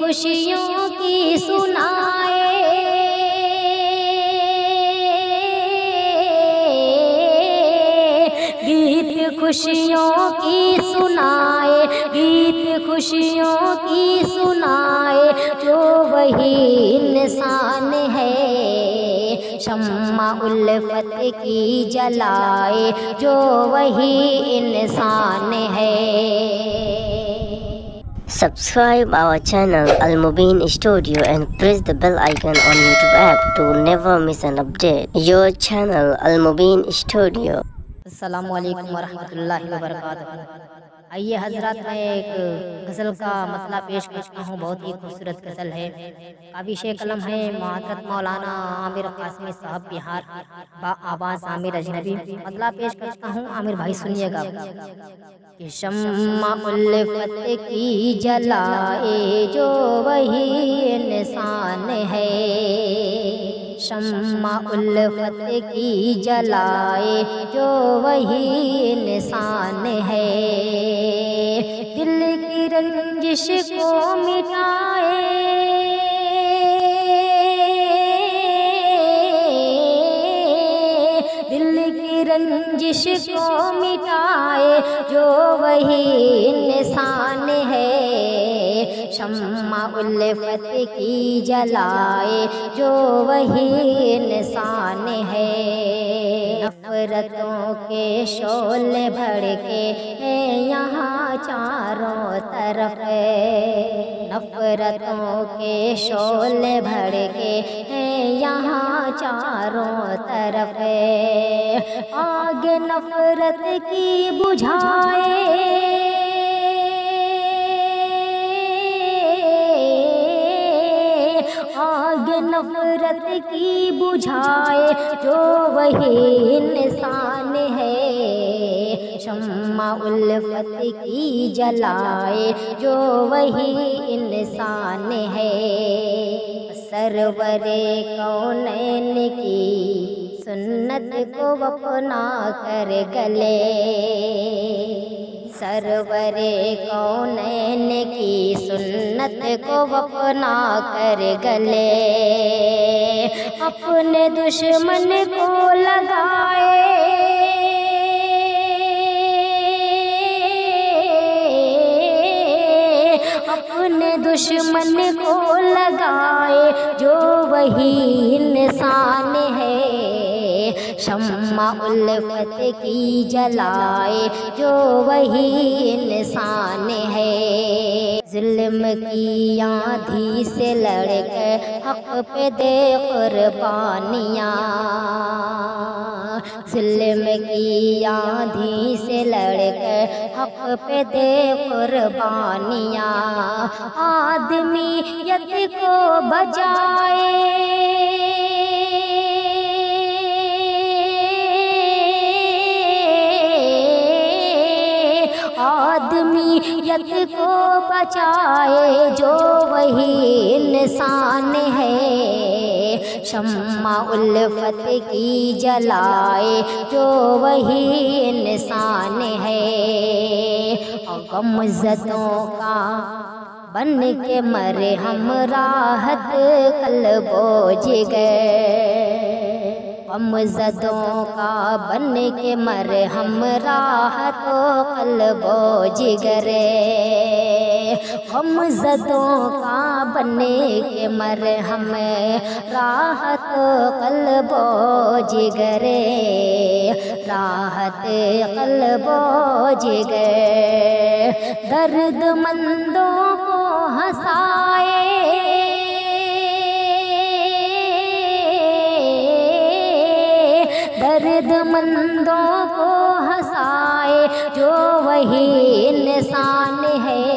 खुशियों की सुनाए, गीत खुशियों की सुनाए, गीत खुशियों की सुनाए, जो वही इंसान है शम्मा उल्फत की जलाए, जो वही इंसान है। Subscribe our channel Al Mubin Studio and press the bell icon on YouTube app to never miss an update. Your channel Al Mubin Studio. अस्सलामु अलैकुम वरहमतुल्लाहि वबरकातुहू। आइए हजरत, मैं एक गज़ल का मतलब पेश करता हूँ। बहुत ही खूबसूरत गज़ल है। काबिश कलम है मुहतरम मौलाना आमिर कासमी साहब बिहार, बा आवाज़ आमिर अजनबी। मतलब पेश करता हूँ, आमिर भाई सुनिएगा। कि शम्मा उल्फत की जलाए, जो वही इंसान है शम्मा उल्फत की जलाए, जो वही इंसान है। दिल की रंजिश को मिटाए, दिल की रंजिश को मिटाए, जो वही इंसान है शम्मा उल्फत की जलाए, जो वही इंसान है। नफरतों के शोले भड़के हैं यहाँ चारों तरफ, नफरतों के शोले भड़के हैं यहाँ चारों तरफ। आगे नफरत की बुझाए, आग नफरत की बुझाए, जो वही इंसान है शम्मा उल्फत की जलाए, जो वही इंसान है। सरवरे कौनैन की सुन्नत को अपना कर गले, सरवरे कौनैन की सुन्नत को अपना कर गले। अपने दुश्मन को लगाए, अपने दुश्मन को लगाए, जो वही इंसान है शम्मा उल्फत की जलाए, जो वही इंसान है। जुल्म की आंधी से लड़कर हक पे दे कुर्बानियाँ, जुल्म की आंधी से लड़कर हक पे दे कुर्बानियाँ। आदमियत को बचाए, आदमियत को बचाए, जो वही इंसान है शम्मा उल्फत की जलाए, जो वही इंसान है। गमज़दों का बन के मरे हम राहत कल्बो जिगर, गमज़दों का बन के मरे हम राहत कल्बो जिगरे। गमज़दों का बन के मरे हम राहत कल्बो जिगरे, राहत कल्बो जिगर। दर्दमंदों को हंसाए, दर्दमंदों को हंसाए, जो वही इंसान है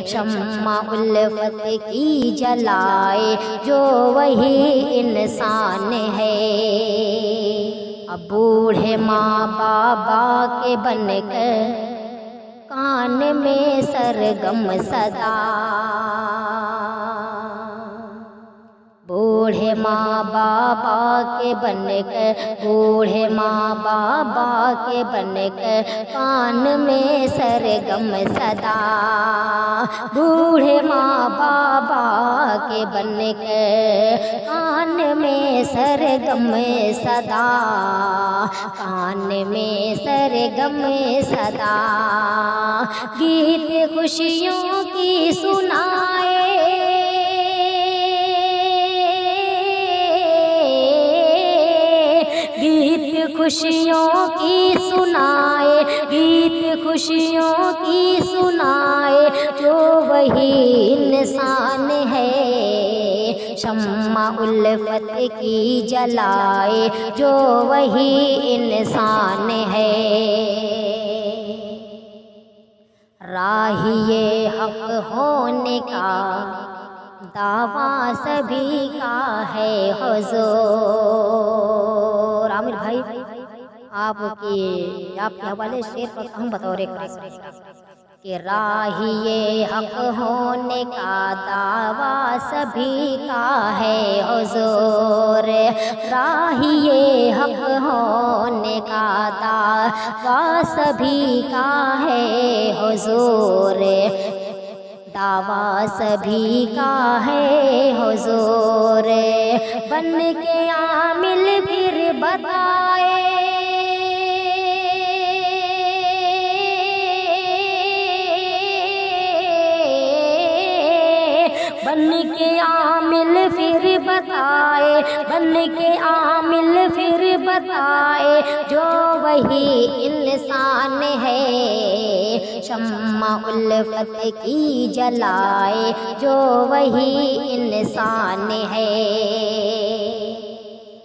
शम्मा उल्फत की जलाए, जो वही इंसान है। अब बूढ़े माँ बाबा के बनकर कान में सरगम सदा, बूढ़े माँ बाबा के बन कर, बूढ़े माँ बाबा के बन कर कान में सरगम सदा, बूढ़े माँ बाबा के बन कर कान में सरगम सदा, कान में सरगम सदा, गीत खुशियों की सुनाए, गीत खुशियों की सुनाए, गीत खुशियों की सुनाए, जो वही इंसान है शम्मा उल्फत की जलाए, जो वही इंसान है। राहिए हक होने का दावा सभी का है हुजूर। आमिर भाई आपके हवाले शेर पर हम बतौर कि राहिए हक होने का दावा सभी का है हुजूर, राहिए हक होने का दावा सभी का है हुजूर, दावा सभी का है हुजूर। बन के आमिल फिर बताए, बन के आमिल फिर बताए, बन के आमिल फिर बताए, जो वही इंसान है शम्मा उल्फत की जलाए, जो वही इंसान है।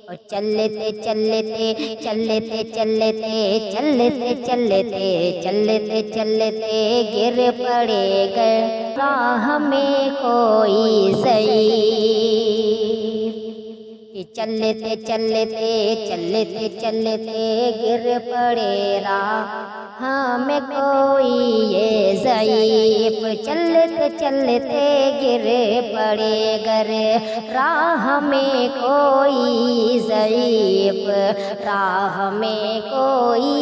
और चलते चलते चलते चलते चलते चलते चलते चलते गिर पड़ेगा राह में कोई ज़ईफ़, चलते चलते चलते चलते गिर पड़े राह में कोई ये ज़ईफ़, चलते चलते गिर पड़े गर राह में कोई ज़ईफ़, राह में कोई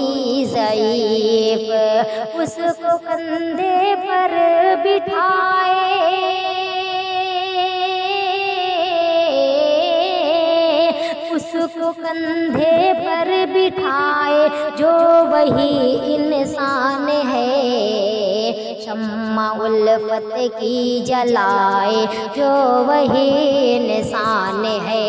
ज़ईफ़, उसको कंधे पर बिठाए, उसको कंधे पर बिठाए, जो वही इंसान है शम्मा उल्फत की जलाए, जो वही इंसान है।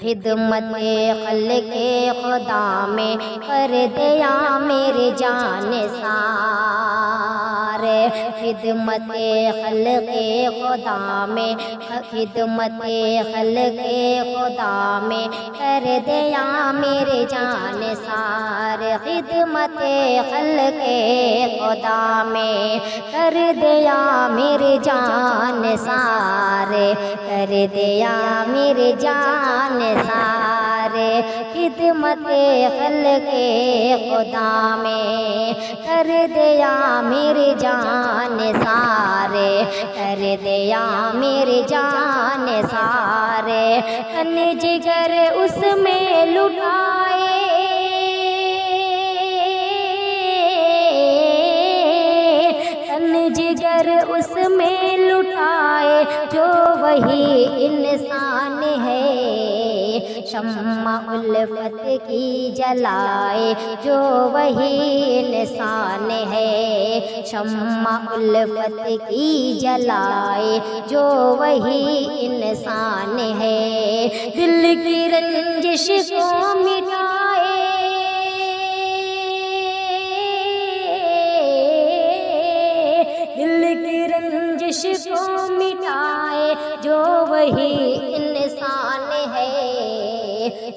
खिदमत खल्क़े खुदा में कर दिया मेरे जान सारे, खिदमत खल्क़े खुदा में, खिदमत खल्क़े खुदा में कर दिया मेरे जान सारे, खिदमत खल्क़े खुदा में कर दिया मेरे जान सारे, कर दिया मेरे जान सारे, खिदमत खल्क़े खुदा में कर दिया मेरे जान सारे, कर दिया मेरे जान सारे, तन जिगर उसमें लुटाए, तन जिगर उसमें लुटाए, जो वही इंसान है शम्मा उल्फत की जलाए, जो वही इंसान है शम्मा उल्फत की जलाए, जो वही इंसान है। दिल की रंजिश को मिटाए, दिल की रंजिश को मिटाए, जो वही इंसान है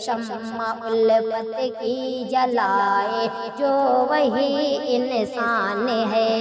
शम्मा उल्फत की जलाए, जो वही इंसान है।